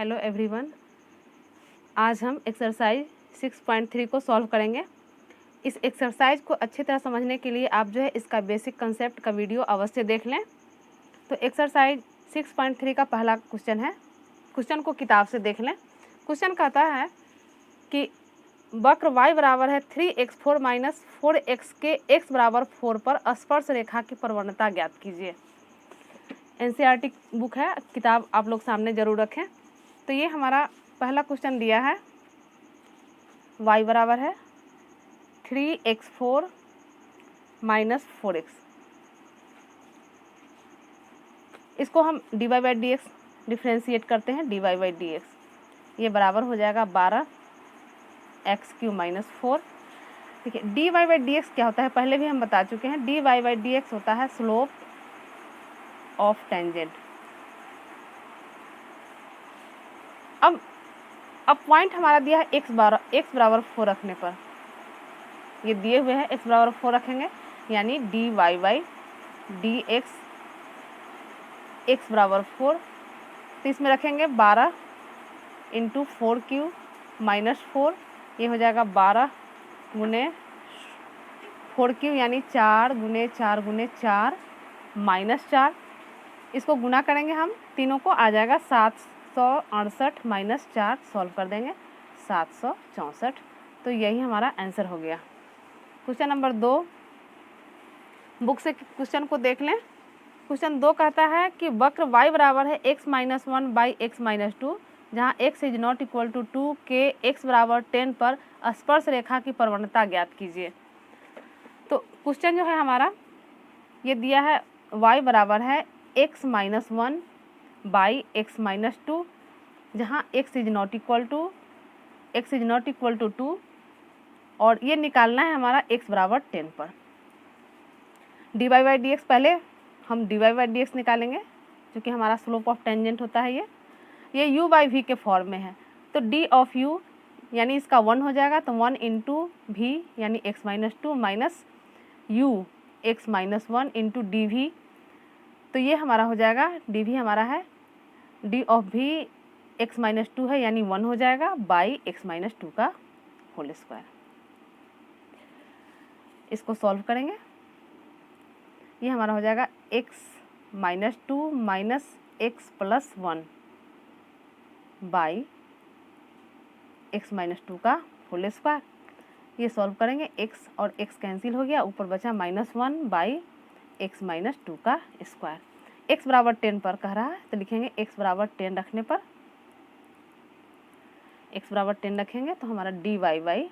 Hello everyone, आज हम exercise 6.3 को सॉल्व करेंगे। इस एक्सरसाइज को अच्छी तरह समझने के लिए आप जो है इसका बेसिक कंसेप्ट का वीडियो अवश्य देख लें। तो एक्सरसाइज 6.3 का पहला क्वेश्चन है। क्वेश्चन को किताब से देख लें। क्वेश्चन कहता है कि वक्र y बराबर है 3x4 माइनस 4x के x बराबर 4 पर स्पर्श रेखा की प्रवणता ज्ञात कीजिए। NCERT बुक है, किताब आप लोग सामने ज़रूर रखें। तो ये हमारा पहला क्वेश्चन दिया है, y बराबर है 3x4 माइनस 4x। इसको हम dy by d x differentiate करते हैं। dy बाई डी एक्स ये बराबर हो जाएगा 12x³ माइनस 4। ठीक है, dy बाई डी एक्स क्या होता है पहले भी हम बता चुके हैं। dy बाई डी एक्स होता है स्लोप ऑफ टेंजेंट। अब पॉइंट हमारा दिया है x बराबर 4 रखने पर, ये दिए हुए हैं x बराबर 4 रखेंगे, यानी dy by d x x बराबर 4। तो इसमें रखेंगे 12 इंटू 4³ माइनस 4, ये हो जाएगा 12 गुने 4³ यानी 4 गुने 4 गुने 4 माइनस 4। इसको गुना करेंगे हम तीनों को, आ जाएगा 768 माइनस 4, सॉल्व कर देंगे 764। तो यही हमारा आंसर हो गया। क्वेश्चन नंबर 2, बुक से क्वेश्चन को देख लें। क्वेश्चन 2 कहता है कि वक्र y बराबर है x minus 1 by x minus 2, जहाँ x is not equal to 2 के x बराबर 10 पर स्पर्श रेखा की प्रवणता ज्ञात कीजिए। तो क्वेश्चन जो है हमारा ये दिया है, y बराबर है x minus 1 by x minus 2, जहाँ x is not equal to 2, और ये निकालना है हमारा x बराबर 10 पर। dy बाई डी एक्स, पहले हम dy बाई डी एक्स निकालेंगे क्योंकि हमारा स्लोप ऑफ टेंजेंट होता है। ये u बाई v के फॉर्म में है। तो d ऑफ u यानी इसका 1 हो जाएगा, तो 1 इंटू v यानी x माइनस 2 minus u x minus 1 into d v. तो ये हमारा हो जाएगा, डी वी हमारा है d ऑफ v x माइनस 2 है यानी 1 हो जाएगा बाई x माइनस 2 का होल स्क्वायर। इसको सॉल्व करेंगे, ये हमारा हो जाएगा x माइनस 2 minus x plus 1 by x माइनस 2 का होल स्क्वायर। ये सॉल्व करेंगे, x और x कैंसिल हो गया, ऊपर बचा माइनस 1 बाई x माइनस 2 का स्क्वायर। x बराबर 10 पर कह रहा है, तो लिखेंगे x बराबर 10 रखने पर, x बराबर 10 रखेंगे तो हमारा dy by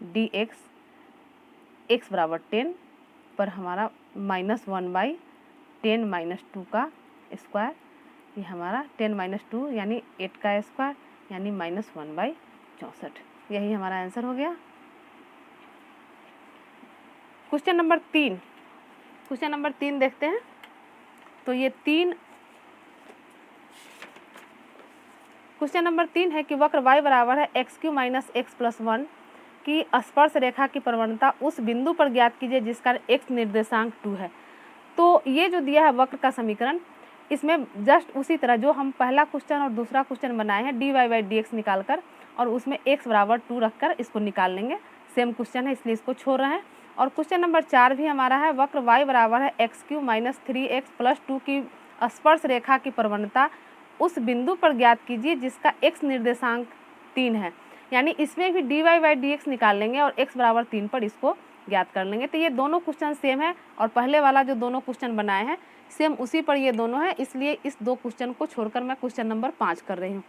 d x x बराबर 10 पर हमारा माइनस 1 बाई 10 माइनस 2 का स्क्वायर। ये हमारा 10 माइनस 2 यानी 8 का स्क्वायर यानी माइनस 1 बाई 64। यही हमारा आंसर हो गया। क्वेश्चन नंबर 3 देखते हैं। तो ये क्वेश्चन नंबर 3 है कि वक्र y बराबर है x³ माइनस एक्स प्लस 1 की स्पर्श रेखा की प्रवणता उस बिंदु पर ज्ञात कीजिए जिसका x निर्देशांक 2 है। तो ये जो दिया है वक्र का समीकरण, इसमें जस्ट उसी तरह जो हम पहला क्वेश्चन और दूसरा क्वेश्चन बनाए हैं dy बाई डी एक्स निकाल कर, और उसमें x बराबर 2 रखकर इसको निकाल लेंगे। सेम क्वेश्चन है इसलिए इसको छोड़ रहे हैं। और क्वेश्चन नंबर 4 भी हमारा है, वक्र y बराबर है x³ माइनस 3x प्लस 2 की स्पर्श रेखा की प्रवणता उस बिंदु पर ज्ञात कीजिए जिसका x निर्देशांक 3 है। यानी इसमें भी dy बाई डी एक्स निकाल लेंगे और x बराबर 3 पर इसको ज्ञात कर लेंगे। तो ये दोनों क्वेश्चन सेम है, और पहले वाला जो दोनों क्वेश्चन बनाए हैं सेम उसी पर ये दोनों है, इसलिए इस दो क्वेश्चन को छोड़कर मैं क्वेश्चन नंबर 5 कर रही हूँ।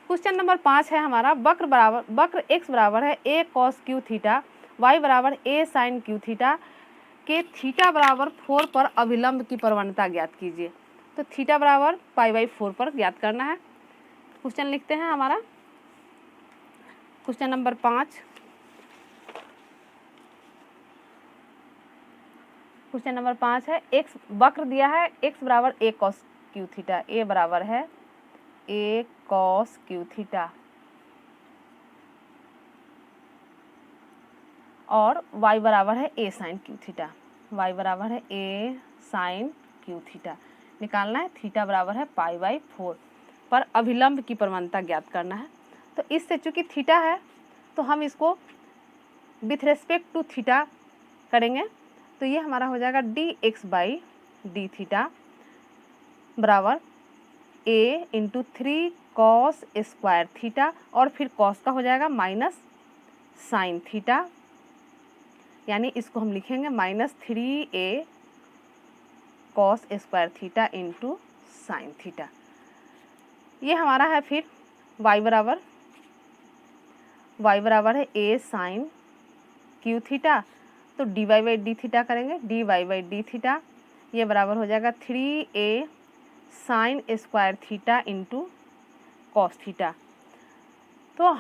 क्वेश्चन नंबर 5 है हमारा, वक्र x बराबर है a cos q theta, y बराबर a sin q थीटा के थीटा बराबर 4 पर अभिलंब की प्रवणता ज्ञात कीजिए। तो थीटा बराबर π/4 पर ज्ञात करना है। क्वेश्चन लिखते हैं हमारा, क्वेश्चन नंबर 5। क्वेश्चन नंबर 5 है, x वक्र दिया है x बराबर a cos q theta, a बराबर है a cos q थीटा, और y बराबर है a sin q theta, y बराबर है a sin q थीटा। निकालना है, थीटा बराबर है π/4। पर अभिलंब की प्रवणता ज्ञात करना है। तो इससे चूंकि थीटा है तो हम इसको विथ रेस्पेक्ट टू थीटा करेंगे, तो ये हमारा हो जाएगा dx बाई डी थीटा बराबर a into 3 cos square theta, और फिर कॉस का हो जाएगा माइनस साइन थीटा, यानी इसको हम लिखेंगे -3a cos square theta into sine theta. ये हमारा है फिर y बराबर है a साइन क्यू थीटा, तो dy बाई डी थीटा करेंगे, dy बाई डी थीटा ये बराबर हो जाएगा 3a sine square theta into cos theta. तो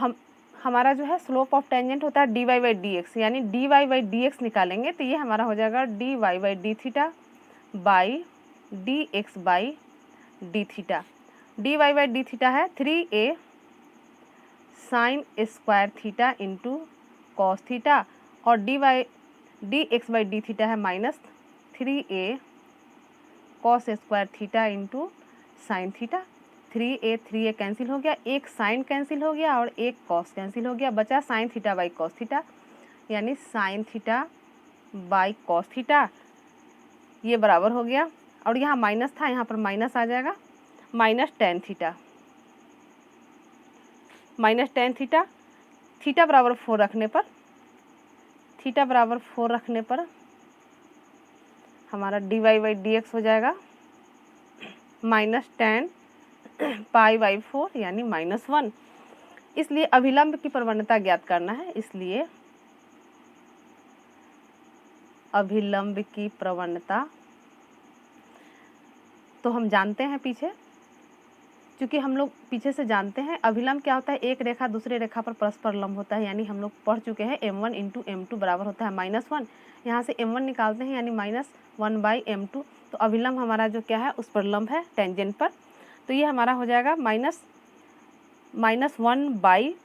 हमारा जो है स्लोप ऑफ टेंजेंट होता है dy बाई डी एक्स, यानी dy बाई डी एक्स निकालेंगे तो ये हमारा हो जाएगा dy by d theta by d x by d theta. dy by d theta है 3a sine square theta into cos theta, और d x by d theta है -3a cos square theta into sine theta. 3a cancel हो गया, एक sign cancel हो गया और एक कॉस कैंसिल हो गया, बचा sine theta by cos theta, यानी sine theta by cos theta ये बराबर हो गया, और यहाँ माइनस था यहाँ पर माइनस आ जाएगा -tan theta, -tan theta, theta बराबर 4 रखने पर, थीटा बराबर 4 रखने पर हमारा dy बाई डी एक्स हो जाएगा -tan पाई बाई 4 यानी -1। इसलिए अभिलंब की प्रवणता ज्ञात करना है, इसलिए अभिलंब की प्रवणता तो हम जानते हैं पीछे, क्योंकि हम लोग पीछे से जानते हैं अभिलंब क्या होता है, एक रेखा दूसरे रेखा पर परस्पर लंब होता है, यानी हम लोग पढ़ चुके हैं m1 इंटू m2 बराबर होता है -1, यहाँ से m1 निकालते हैं यानी -1 बाई m2, तो अभिलंब हमारा जो क्या है उस पर लंब है टेंजेंट पर, तो ये हमारा हो जाएगा -1 by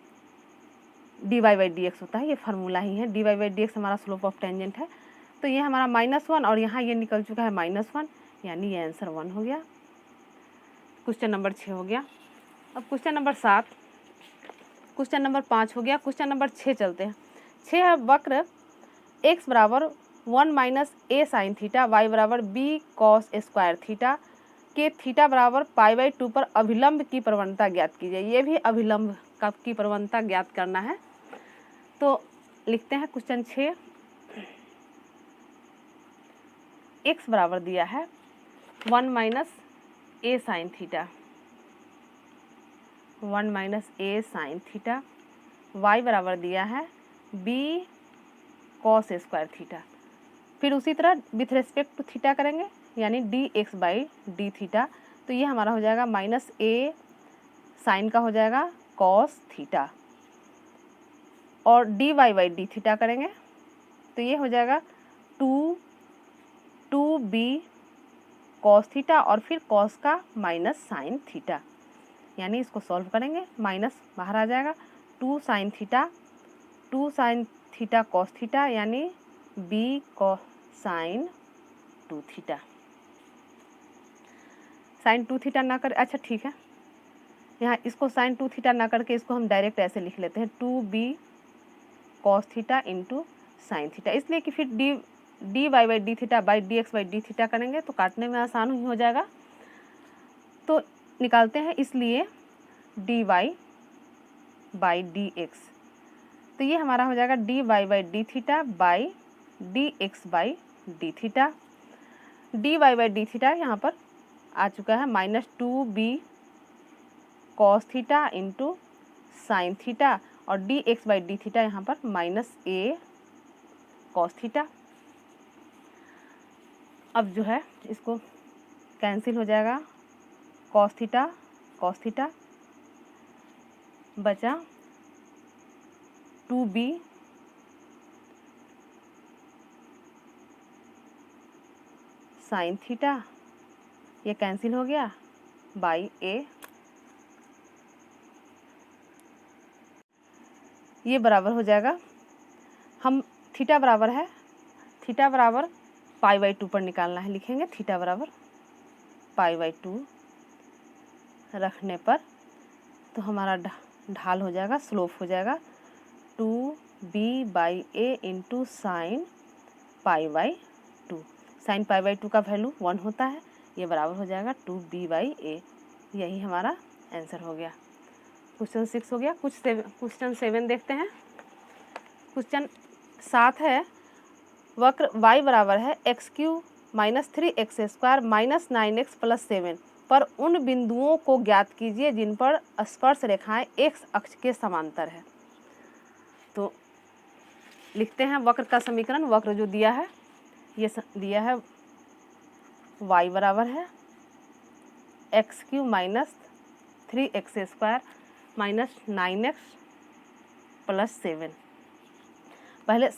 dy by d x होता है, ये फार्मूला ही है, dy बाई डी एक्स हमारा स्लोप ऑफ टेंजेंट है, तो ये हमारा -1 और यहाँ ये निकल चुका है -1, यानी ये आंसर 1 हो गया। क्वेश्चन नंबर 6 हो गया। अब क्वेश्चन नंबर 7, क्वेश्चन नंबर 5 हो गया, क्वेश्चन नंबर 6 चलते हैं। 6 है वक्र x बराबर 1 minus a sine theta, y बराबर b कॉस स्क्वायर थीटा के थीटा बराबर π/2 पर अभिलंब की प्रवणता ज्ञात कीजिए। ये भी अभिलंब की प्रवणता ज्ञात करना है, तो लिखते हैं क्वेश्चन 6। x बराबर दिया है 1 minus a sine theta, 1 minus a sine theta, y बराबर दिया है b कॉस स्क्वायर थीटा, फिर उसी तरह विथ रेस्पेक्ट टू थीटा करेंगे यानी dx बाई डी थीटा, तो ये हमारा हो जाएगा -a साइन का हो जाएगा कॉस थीटा, और dy बाई डी थीटा करेंगे तो ये हो जाएगा 2b कॉस थीटा, और फिर कॉस का माइनस साइन थीटा, यानी इसको सॉल्व करेंगे माइनस बाहर आ जाएगा 2 साइन थीटा कॉस थीटा, यानी b को साइन 2 थीटा, साइन 2 थीटा ना कर, अच्छा ठीक है, यहाँ इसको साइन 2 थीटा ना करके इसको हम डायरेक्ट ऐसे लिख लेते हैं 2b cos theta into sine theta, इसलिए कि फिर dy by d theta by dx by d theta करेंगे तो काटने में आसान ही हो जाएगा, तो निकालते हैं, इसलिए dy बाई dx, तो ये हमारा हो जाएगा dy by d theta by dx by d theta, dy by d theta यहाँ पर आ चुका है -2b cos theta into sine theta, और dx बाई डी थीटा यहाँ पर -a कॉस थीटा। अब जो है इसको कैंसिल हो जाएगा, कॉस थीटा बचा 2b साइन थीटा, ये कैंसिल हो गया बाई a, ये बराबर हो जाएगा, हम थीटा बराबर π/2 पर निकालना है, लिखेंगे थीटा बराबर π/2 रखने पर तो हमारा ढाल हो जाएगा, स्लोप हो जाएगा 2b/a इंटू साइन π/2। साइन π/2 का वैल्यू 1 होता है, ये बराबर हो जाएगा 2b/a। यही हमारा आंसर हो गया। क्वेश्चन 6 हो गया। क्वेश्चन 7 देखते हैं। क्वेश्चन 7 है, वक्र y बराबर है x³ minus 3x² minus 9x plus 7 पर उन बिंदुओं को ज्ञात कीजिए जिन पर स्पर्श रेखाएं x अक्ष के समांतर है। तो लिखते हैं वक्र का समीकरण। वक्र जो दिया है, ये दिया है y बराबर है x³ minus 3x² minus 9x plus 7। पहले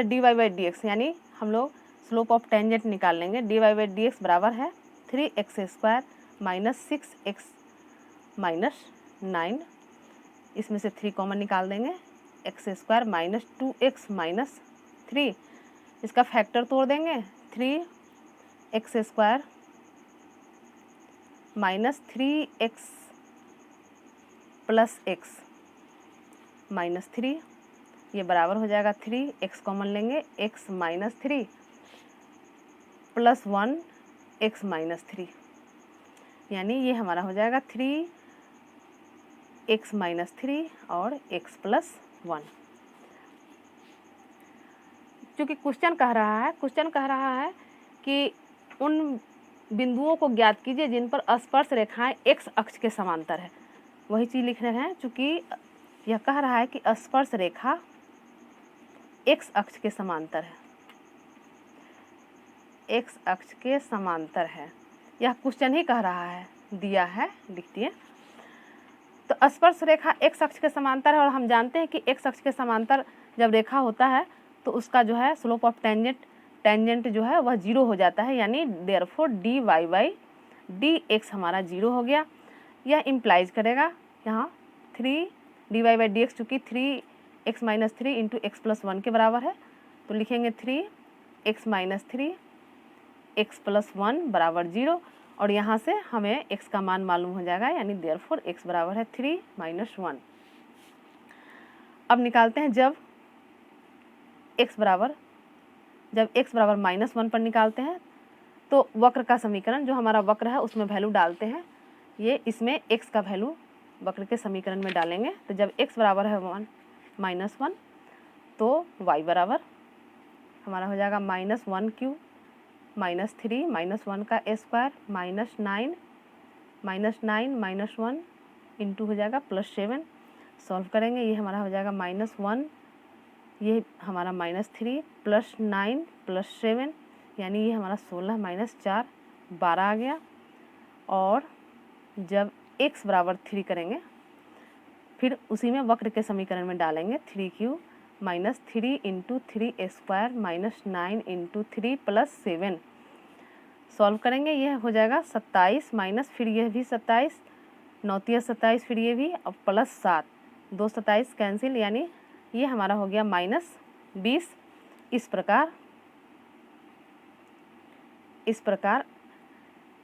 dy/dx यानी हम लोग स्लोप ऑफ टेंजेंट निकाल लेंगे। dy/dx बराबर है 3x² माइनस 6x माइनस 9, इसमें से 3 कॉमन निकाल देंगे, x² माइनस 2x माइनस 3, इसका फैक्टर तोड़ देंगे, 3x² minus 3x plus x minus 3, ये बराबर हो जाएगा 3, x कॉमन लेंगे, x minus 3 plus 1 x minus 3, यानी ये हमारा हो जाएगा 3x माइनस 3 और x प्लस 1। क्योंकि क्वेश्चन कह रहा है कि उन बिंदुओं को ज्ञात कीजिए जिन पर स्पर्श रेखाएं x अक्ष के समांतर है, वही चीज़ लिख रहे हैं। चूँकि यह कह रहा है कि स्पर्श रेखा x अक्ष के समांतर है, x अक्ष के समांतर है, यह क्वेश्चन ही कह रहा है, दिया है, लिखती है। तो स्पर्श रेखा x अक्ष के समांतर है और हम जानते हैं कि x अक्ष के समांतर जब रेखा होता है तो उसका जो है स्लोप ऑफ टेंजेंट जो है वह 0 हो जाता है, यानी देयरफॉर dy/dx हमारा 0 हो गया। यह इम्प्लाइज करेगा यहाँ 3 dy/dx, चूँकि 3x minus 3 into x plus 1 के बराबर है, तो लिखेंगे 3x माइनस 3 x प्लस 1 बराबर 0, और यहाँ से हमें x का मान मालूम हो जाएगा, यानी देयरफॉर x बराबर है 3 माइनस 1। अब निकालते हैं जब x बराबर -1 पर निकालते हैं तो वक्र का समीकरण, जो हमारा वक्र है उसमें वैल्यू डालते हैं, ये इसमें x का वैल्यू वक्र के समीकरण में डालेंगे। तो जब x बराबर है -1 तो y बराबर हमारा हो जाएगा -1³ माइनस 3 माइनस 1 का स्क्वायर माइनस 9 माइनस 1 इंटू हो जाएगा प्लस 7। सॉल्व करेंगे, ये हमारा हो जाएगा -1, ये हमारा -3 प्लस 9 प्लस 7, यानी ये हमारा 16 माइनस 4 12 आ गया। और जब x बराबर 3 करेंगे फिर उसी में वक्र के समीकरण में डालेंगे 3³ minus 3 into 3² minus 9 into 3 plus 7। Solve करेंगे, यह हो जाएगा 27 माइनस फिर यह भी 27, 9 × 27 फिर ये भी, और प्लस 7, 2 27 कैंसिल, यानी ये हमारा हो गया -20। इस प्रकार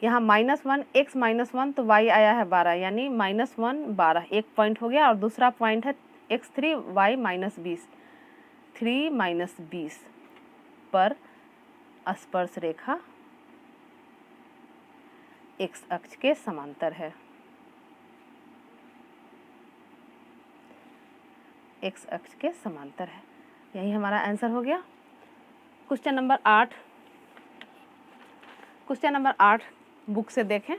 यहाँ -1 x -1 तो y आया है 12, यानी -1 12, एक पॉइंट हो गया, और दूसरा पॉइंट है x3 y -20, 3 - 20 पर स्पर्श रेखा x अक्ष के समांतर है। x अक्ष के समांतर है, यही हमारा आंसर हो गया। क्वेश्चन नंबर 8 बुक से देखें।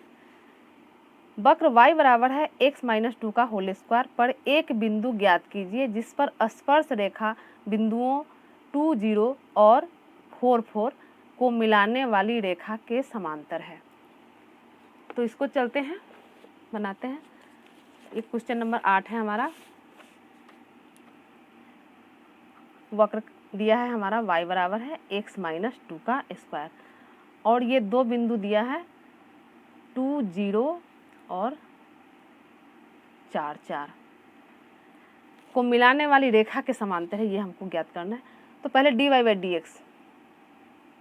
वक्र y बराबर है x - 2 का होल स्क्वायर पर एक बिंदु ज्ञात कीजिए जिस पर स्पर्श रेखा बिंदुओं 2 0 और 4 4 को मिलाने वाली रेखा के समांतर है। तो इसको चलते हैं, बनाते हैं। ये क्वेश्चन नंबर 8 है हमारा। वक्र दिया है हमारा y बराबर है x - 2 का स्क्वायर, और ये दो बिंदु दिया है 2 0 और 4 4 को मिलाने वाली रेखा के समांतर है, ये हमको ज्ञात करना है। तो पहले dy/dx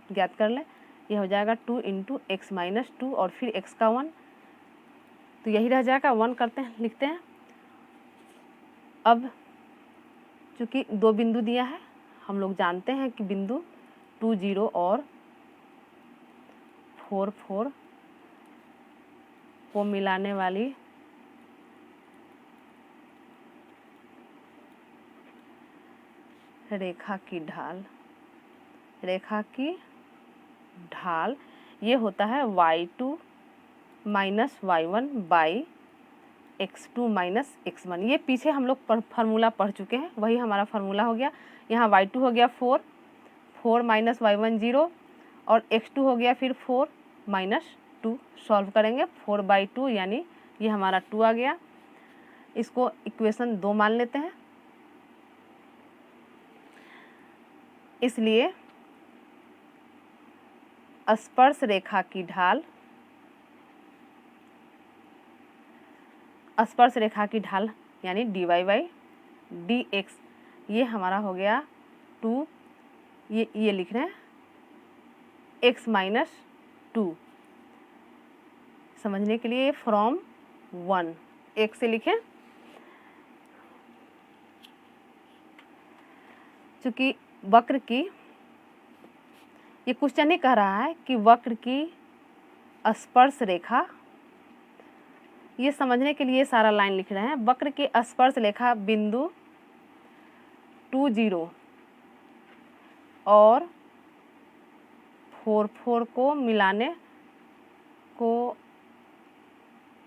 ज्ञात कर लें, ये हो जाएगा 2 इंटू x - 2 और फिर x का 1 तो यही रह जाएगा। 1 करते हैं, लिखते हैं। अब चूँकि 2 बिंदु दिया है, हम लोग जानते हैं कि बिंदु 2 0 और 4 4 को मिलाने वाली रेखा की ढाल ये होता है y2 minus y1 by x2 minus x1। ये पीछे हम लोग फार्मूला पढ़ चुके हैं, वही हमारा फार्मूला हो गया। यहाँ y2 हो गया 4 माइनस y1 0 और x2 हो गया फिर 4 माइनस 2। सॉल्व करेंगे 4/2 यानी ये हमारा 2 आ गया। इसको इक्वेशन 2 मान लेते हैं। इसलिए स्पर्श रेखा की ढाल यानी dy/dx ये हमारा हो गया 2, ये लिख रहे हैं x माइनस 2। समझने के लिए फ्रॉम 1 एक से लिखें। चूँकि वक्र की, ये क्वेश्चन ही कह रहा है कि वक्र की स्पर्श रेखा, ये समझने के लिए सारा लाइन लिख रहे हैं। वक्र की स्पर्श रेखा बिंदु 2 0 और 4 4 को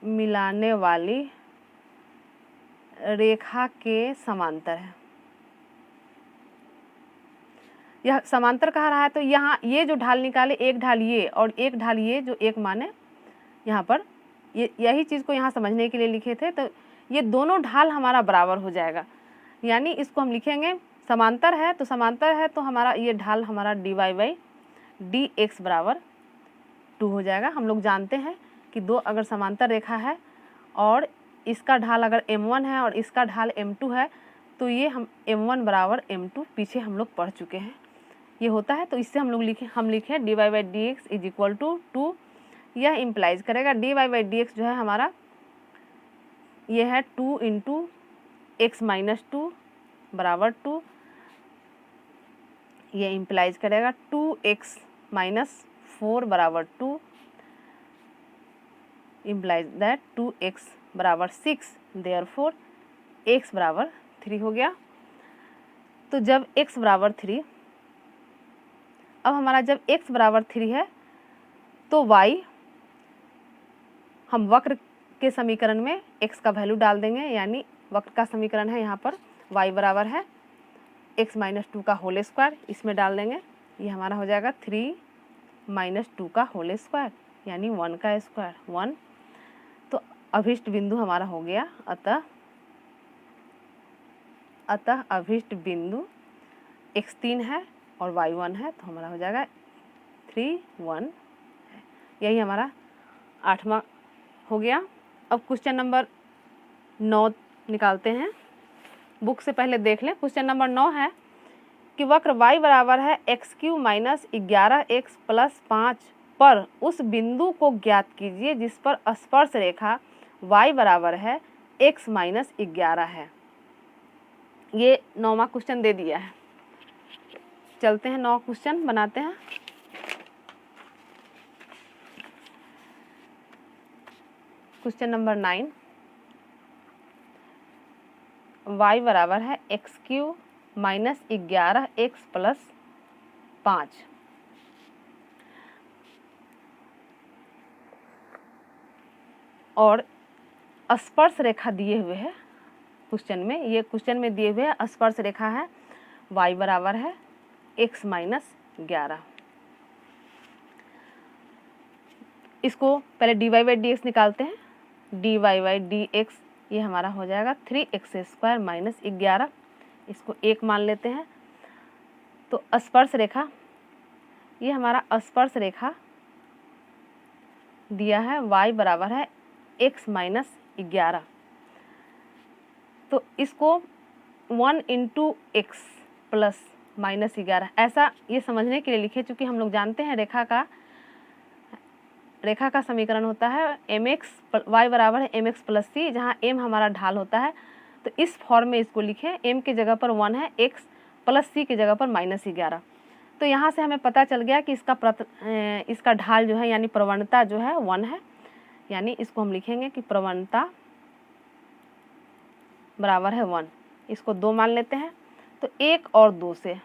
मिलाने वाली रेखा के समांतर है। यह समांतर कह रहा है, तो यहाँ ये जो ढाल निकाले, एक ढाल ये और एक ढाल ये, जो एक माने यहाँ पर, यही चीज़ को यहाँ समझने के लिए लिखे थे। तो ये दोनों ढाल हमारा बराबर हो जाएगा, यानी इसको हम लिखेंगे समांतर है, तो समांतर है तो हमारा ये ढाल हमारा dy/dx बराबर 2 हो जाएगा। हम लोग जानते हैं कि 2 अगर समांतर रेखा है और इसका ढाल अगर m1 है और इसका ढाल m2 है, तो ये हम m1 बराबर m2 पीछे हम लोग पढ़ चुके हैं, ये होता है। तो इससे हम लोग लिखें dy/dx इज इक्वल टू 2। यह इम्प्लाइज करेगा dy/dx जो है हमारा, ये है 2 इंटू x माइनस 2 बराबर 2। ये इम्प्लाइज करेगा 2x माइनस 4 बराबर 2, इम्प्लाइज दैट 2x बराबर 6, देयरफॉर x बराबर 3 हो गया। तो जब x बराबर 3, अब हमारा जब x बराबर 3 है तो y, हम वक्र के समीकरण में x का वैल्यू डाल देंगे, यानी वक्र का समीकरण है यहाँ पर y बराबर है x माइनस 2 का होल स्क्वायर, इसमें डाल देंगे, ये हमारा हो जाएगा 3 माइनस 2 का होल स्क्वायर यानी 1 का स्क्वायर 1। तो अभिष्ट बिंदु हमारा हो गया। अतः अभिष्ट बिंदु x3 है और y1 है, तो हमारा हो जाएगा 3 1 है। यही हमारा 8वां हो गया। अब क्वेश्चन नंबर 9 निकालते हैं। बुक से पहले देख लें। क्वेश्चन नंबर 9 है कि वक्र y बराबर है x³ माइनस 11x प्लस 5 पर उस बिंदु को ज्ञात कीजिए जिस पर स्पर्श रेखा y बराबर है x माइनस 11 है। ये 9वां क्वेश्चन दे दिया है। चलते हैं 9 क्वेश्चन बनाते हैं। क्वेश्चन नंबर 9, y बराबर है x³ माइनस 11x प्लस 5। और स्पर्श रेखा दिए हुए है क्वेश्चन में, ये क्वेश्चन में दिए हुए है स्पर्श रेखा है y बराबर है x माइनस 11। इसको पहले dy/dx निकालते हैं। dy/dx ये हमारा हो जाएगा 3x² माइनस 11, इसको 1 मान लेते हैं। तो स्पर्श रेखा, ये हमारा स्पर्श रेखा दिया है y बराबर है x माइनस 11, तो इसको 1 इंटू एक्स प्लस माइनस 11 ऐसा ये समझने के लिए लिखे, चूँकि हम लोग जानते हैं रेखा का रेखा का समीकरण होता है y बराबर है mx प्लस सी, जहाँ m हमारा ढाल होता है। तो इस फॉर्म में इसको लिखें, m की जगह पर 1 है, x प्लस सी की जगह पर -11। तो यहाँ से हमें पता चल गया कि इसका ढाल जो है यानी प्रवणता जो है 1 है, यानी इसको हम लिखेंगे कि प्रवणता बराबर है 1। इसको 2 मान लेते हैं। तो 1 और 2 से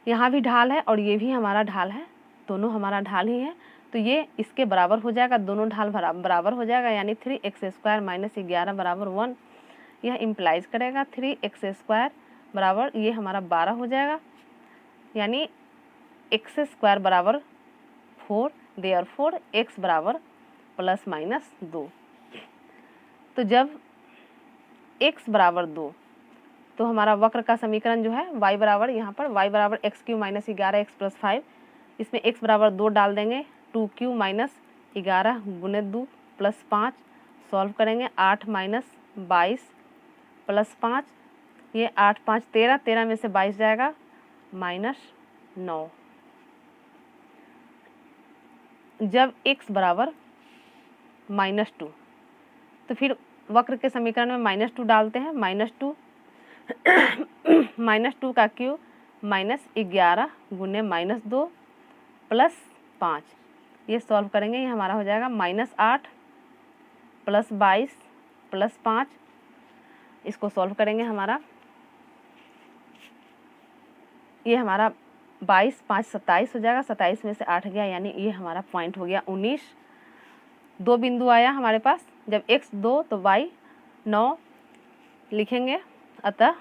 यहाँ भी ढाल है और ये भी हमारा ढाल है, दोनों हमारा ढाल ही है। तो ये इसके बराबर हो जाएगा, दोनों ढाल बराबर हो जाएगा, यानी 3x² - 11 बराबर 1। यह इम्प्लाइज करेगा 3x² बराबर ये हमारा 12 हो जाएगा, यानी x² बराबर 4, देयरफॉर x बराबर ±2। तो जब x बराबर 2, तो हमारा वक्र का समीकरण जो है y बराबर, यहाँ पर y बराबर x³ - 11 x + 5, इसमें x बराबर 2 डाल देंगे, 2³ - 11 गुने 2 + 5, सॉल्व करेंगे 8 - 22 + 5, ये 8 × 5 = 13, 13 में से 22 जाएगा -9। जब x बराबर -2, तो फिर वक्र के समीकरण में -2 डालते हैं, -2 -2 का क्यूब -11 गुने -2 + 5, ये सॉल्व करेंगे, ये हमारा हो जाएगा -8 + 22 + 5। इसको सॉल्व करेंगे, हमारा ये हमारा 22 × 5 = 27 हो जाएगा, 27 में से 8 गया, यानी ये हमारा पॉइंट हो गया 19। 2 बिंदु आया हमारे पास, जब x 2 तो y 9 लिखेंगे, अतः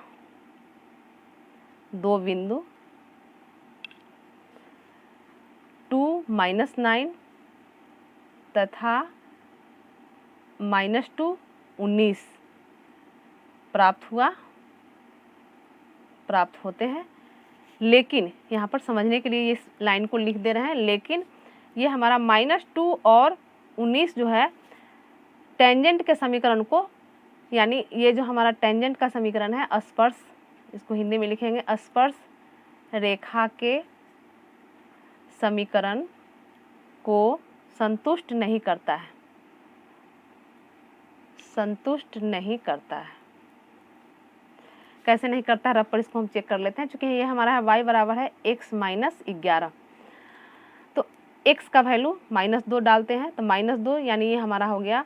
2 बिंदु 2 - 9 तथा -2 19 प्राप्त होते हैं। लेकिन यहाँ पर समझने के लिए इस लाइन को लिख दे रहे हैं, लेकिन ये हमारा -2 और 19 जो है टेंजेंट के समीकरण को, यानी ये जो हमारा टेंजेंट का समीकरण है, स्पर्श, इसको हिंदी में लिखेंगे स्पर्श रेखा के समीकरण को संतुष्ट नहीं करता है, संतुष्ट नहीं करता है। कैसे नहीं करता है, रब पर इसको हम चेक कर लेते हैं। चूंकि ये हमारा है y बराबर है x - 11, तो x का वैल्यू -2 डालते हैं, तो -2 यानी ये हमारा हो गया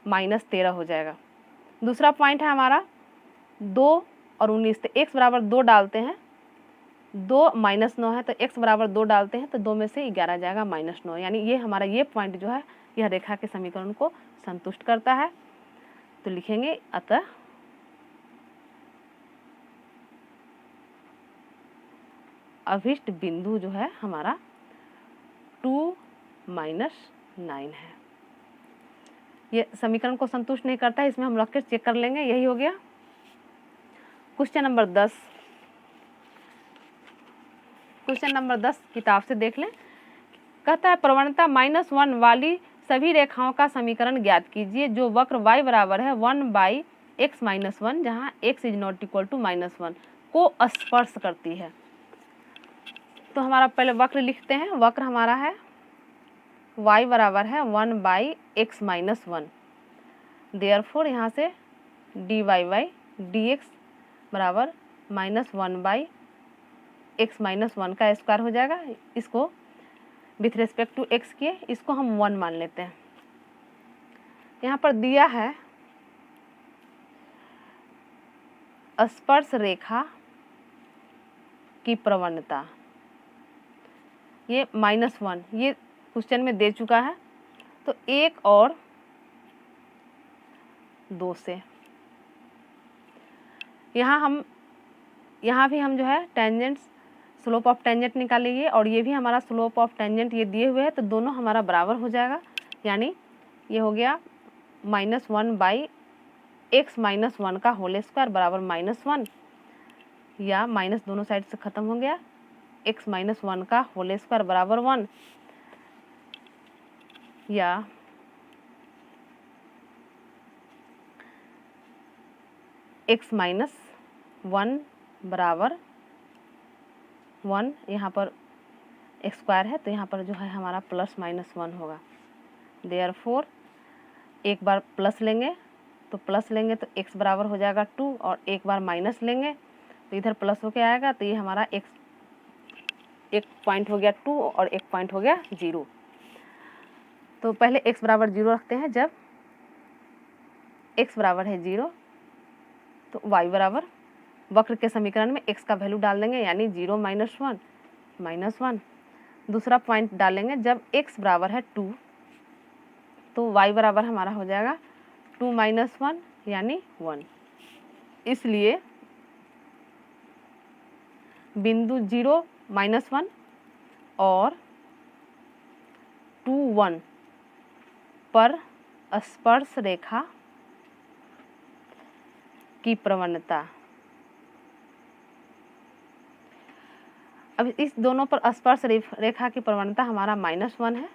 -13 हो जाएगा। दूसरा पॉइंट है हमारा 2 और 19, तो x बराबर 2 डालते हैं, 2 -9 है, तो x बराबर 2 डालते हैं, तो 2 में से 11 जाएगा -9, यानी ये हमारा ये पॉइंट जो है यह रेखा के समीकरण को संतुष्ट करता है। तो लिखेंगे, अतः अभिष्ट बिंदु जो है हमारा 2 - 9 है। ये समीकरण को संतुष्ट नहीं करता है, इसमें हम रख कर चेक कर लेंगे, यही हो गया। क्वेश्चन नंबर 10, क्वेश्चन नंबर 10 किताब से देख लें। कहता है प्रवणता -1 वाली सभी रेखाओं का समीकरण ज्ञात कीजिए जो वक्र y बराबर है 1/x - 1, जहाँ x ≠ -1 को स्पर्श करती है। तो हमारा पहले वक्र लिखते हैं। वक्र हमारा है y बराबर है 1/x - 1, देयरफॉर यहाँ से dy/dx बराबर -1/x - 1 का स्क्वायर हो जाएगा। इसको विथ रिस्पेक्ट टू x किए, इसको हम 1 मान लेते हैं। यहाँ पर दिया है स्पर्श रेखा की प्रवणता, ये -1, ये क्वेश्चन में दे चुका है। तो 1 और 2 से यहाँ भी हम जो है टेंजेंट, स्लोप ऑफ टेंजेंट निकालेंगे, और ये भी हमारा स्लोप ऑफ टेंजेंट ये दिए हुए है, तो दोनों हमारा बराबर हो जाएगा, यानी ये हो गया -1/x - 1 का होल स्क्वायर बराबर -1, या माइनस दोनों साइड से खत्म हो गया, x - 1 का होल स्क्वायर बराबर 1, या x - 1 बराबर 1, यहाँ पर एक्स स्क्वायर है, तो यहाँ पर जो है हमारा प्लस माइनस 1 होगा। देयरफॉर एक बार प्लस लेंगे तो प्लस लेंगे तो x बराबर हो जाएगा 2, और एक बार माइनस लेंगे तो इधर प्लस होके आएगा, तो ये हमारा x एक पॉइंट हो गया 2 और एक पॉइंट हो गया 0। तो पहले x बराबर 0 रखते हैं। जब x बराबर है 0 तो y बराबर वक्र के समीकरण में x का वैल्यू डाल देंगे, यानी 0 माइनस 1। दूसरा पॉइंट डालेंगे जब x बराबर है 2 तो y बराबर हमारा हो जाएगा 2 माइनस 1 यानी 1। इसलिए बिंदु 0 माइनस 1 और 2 1 पर स्पर्श रेखा की प्रवणता, अब इस दोनों पर स्पर्श रेखा की प्रवणता हमारा -1 है।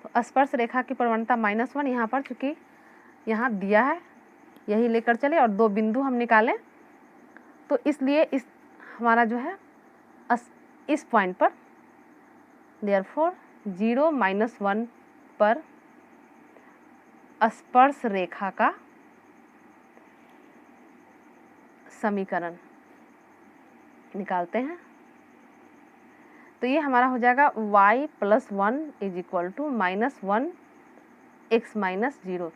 तो स्पर्श रेखा की प्रवणता -1 यहाँ पर, चूंकि यहाँ दिया है यही लेकर चले और 2 बिंदु हम निकालें, तो इसलिए इस हमारा जो है इस पॉइंट पर देयरफॉर 0 माइनस 1 पर स्पर्श रेखा का समीकरण निकालते हैं। तो ये हमारा हो जाएगा y + 1 = -1 x - 0।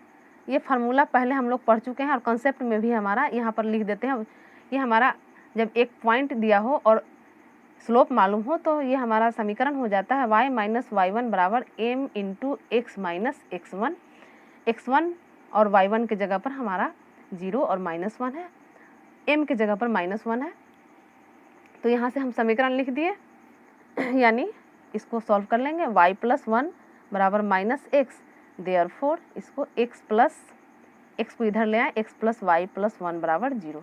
ये फार्मूला पहले हम लोग पढ़ चुके हैं और कॉन्सेप्ट में भी हमारा यहाँ पर लिख देते हैं। ये हमारा जब एक पॉइंट दिया हो और स्लोप मालूम हो तो ये हमारा समीकरण हो जाता है y - y1 बराबर m × x - x1। x1 और y1 के जगह पर हमारा 0 और -1 है, m की जगह पर -1 है। तो यहाँ से हम समीकरण लिख दिए, यानी इसको सॉल्व कर लेंगे। y + 1 बराबर -x, देयरफॉर इसको x को इधर ले आए, x + y + 1 बराबर 0।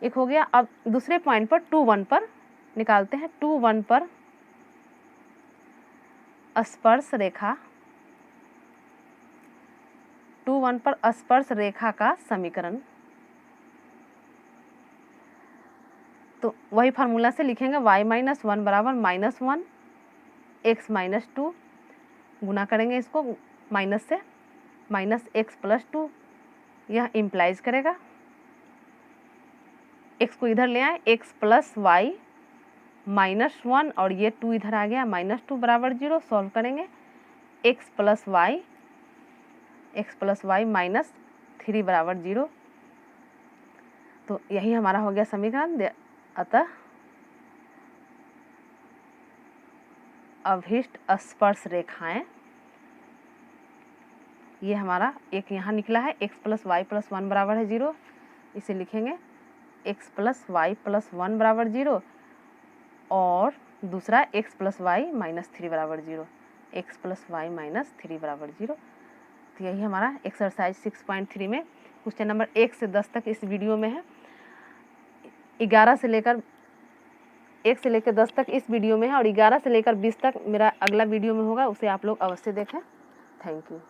एक हो गया। अब दूसरे पॉइंट पर 2 1 पर निकालते हैं। 2 1 पर स्पर्श रेखा, 2 1 पर स्पर्श रेखा का समीकरण, तो वही फार्मूला से लिखेंगे y - 1 बराबर -1 x - 2, गुना करेंगे इसको माइनस से, -x + 2, यह इम्प्लाइज करेगा x को इधर ले आए, x + y -1 और ये 2 इधर आ गया, -2 बराबर 0। सॉल्व करेंगे x + y -3 बराबर 0। तो यही हमारा हो गया समीकरण। अतः अभीष्ट स्पर्श रेखाएं, ये हमारा एक यहाँ निकला है x + y + 1 बराबर है 0, इसे लिखेंगे x + y + 1 बराबर 0, और दूसरा x + y -3 बराबर 0, x + y -3 बराबर 0। तो यही हमारा एक्सरसाइज 6.3 में क्वेश्चन नंबर 1 से 10 तक इस वीडियो में है। 1 से लेकर 10 तक इस वीडियो में है, और 11 से लेकर 20 तक मेरा अगला वीडियो में होगा, उसे आप लोग अवश्य देखें। Thank you.